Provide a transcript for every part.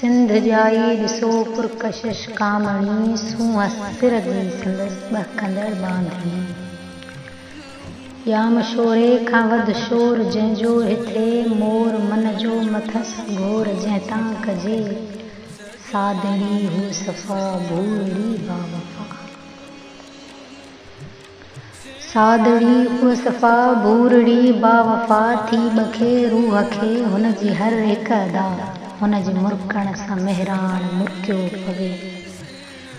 सिंध जाई ॾिसो पुरकशिश कामणी सूंहं सिर दी संदसि ॿ कंदड़ बांधणी। याम शोरे खां वध शोर जंहिंजो हिथे मोर मन जो मथसि घोर जंहिं तां कजे सादड़ी हू सफ़ा भूड़ी बावफ़ा। सादड़ी हूअ सफ़ा भूरड़ी बावफ़ा थी बखे रूह खे हुन जी हर हिक अदा हुन जी मुरकण सां मेहरान मुरकियो पवे।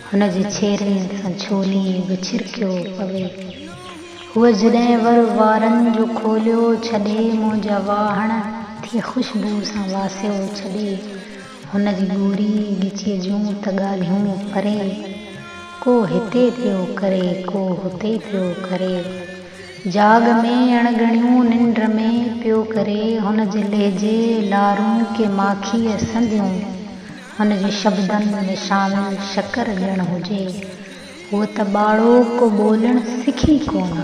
हुन जी छेरनि सां छोली बि छिरकियो पवे। हूअ जॾहिं वर वारनि जो खोलियो छॾे मुंहिंजा वाहण थी ख़ुशबू सां वासियो छॾे। हुन जी ॻोरी ॻिचीअ जूं त ॻाल्हियूं परे को हिते पियो करे को हुते पियो करे। जाग में अणगणियूं निंड में पियो करे। हुन जे लहजे लारूं के माखीअ संदियूं हुन जे शब्दनि में शामिल शकर ॼण हुजे। हूअ त ॿाड़ो को ॿोलण सिखी कोन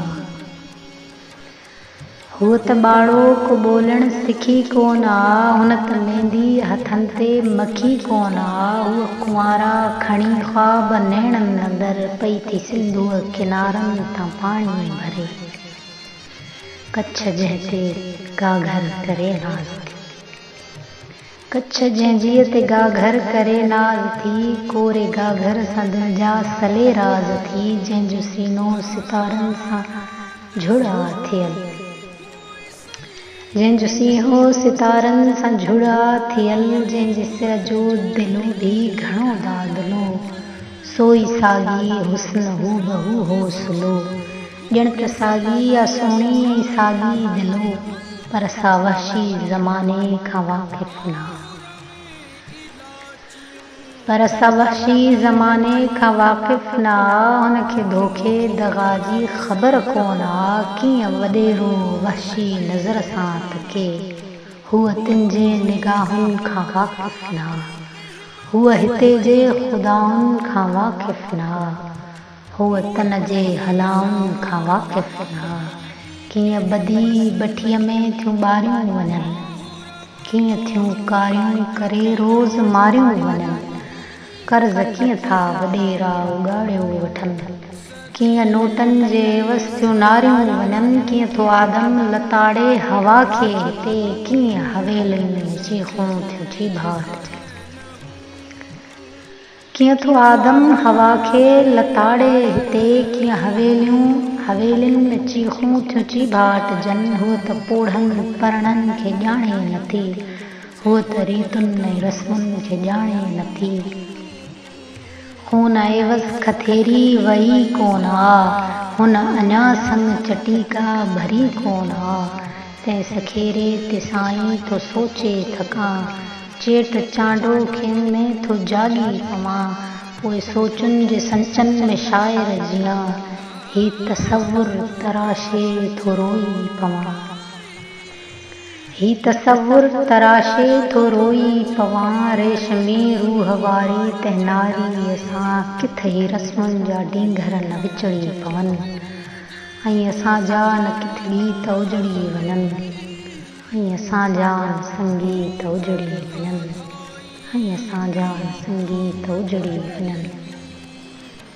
हूअ त ॿाड़ो को ॿोलण सिखी कोन हुन त मेहंदी हथनि ते मखी कोन। हूअ कुंवारा खणी ख़्वाब नेणनि अंदरि पई थी सिंधूअ किनारनि तां पाणी भरे। कच्छ जंहिं ते गाघर करे नाज़ थी कच्छ जंहिंजीअ ते गाघर करे नाज़ थी कोरे गाघर सां दिलि जा सले राज़ थी। जंहिंजो सीनो सितारनि सां झुड़ा थियल जंहिंजो सीनो सितारनि सां झुड़ा थियल। जंहिंजे सिर जो दिलो बि घणो दादलो सोई साॻी हुस्न हू बहू हौसलो। ॼण त साॻी या सुहिणी ऐं साॻी दिलो पर सा वहशी ज़माने खां वाक़िफ़ न पर सा वहशी ज़माने खां वाक़िफ़ न। हुनखे धोखे दगा जी ख़बर कोन कीअं वॾेरो वहशी नज़र सां तके। हूअ तिन जे निगाहुनि खां वाक़िफ़ न हूअ हिते जे ख़ुदाउनि खां वाक़िफ़ न हूअ तन जे हलाउनि खां वाक़िफ़ न। कीअं बदी बठीअ में थियूं ॿारियूं वञनि कीअं थियूं कारियूं करे रोज़ मारियूं वञनि। कर्ज़ कीअं था वॾेरा उगाड़ियो वठनि कीअं नोटनि जे वस्तियूं नारियूं वञनि। कीअं थो आदम लताड़े हवा खे हिते कीअं हवेलियुनि में चीखूं थियूं चीभाट कीअं थो आदम हवा खे लताड़े हिते कीअं हवेलियुनि में चीखूं थियूं चीभाट जन। हूअ त पोढ़नि परणनि खे ॼाणे नथी हूअ त रीतुनि ऐं रस्मुनि खे ॼाणे नथी। खून एवज़ खथेरी वही कोन हुन अञा संग चटीका भरी कोन। तंहिं सखेरे ते साईं थो सोचे थकां चेट चांडो खेन में थो जागी पवां। पोइ सोचुनि जे संचनि में शाइर जियां ही तसव्वुर तराशे थो रोई पवां ही तसव्वुर तराशे थो रोई पवां। रेशमी रूह वारी तंहिं नारीअ सां किथे रस्मुनि जा ढींघर न विचड़ी पवनि ऐं असांजा न किथे गीत उजड़ी वञनि ऐं असांजा संगीत उजड़ी वञनि ऐं असांजा संगीत उजड़ी वञनि।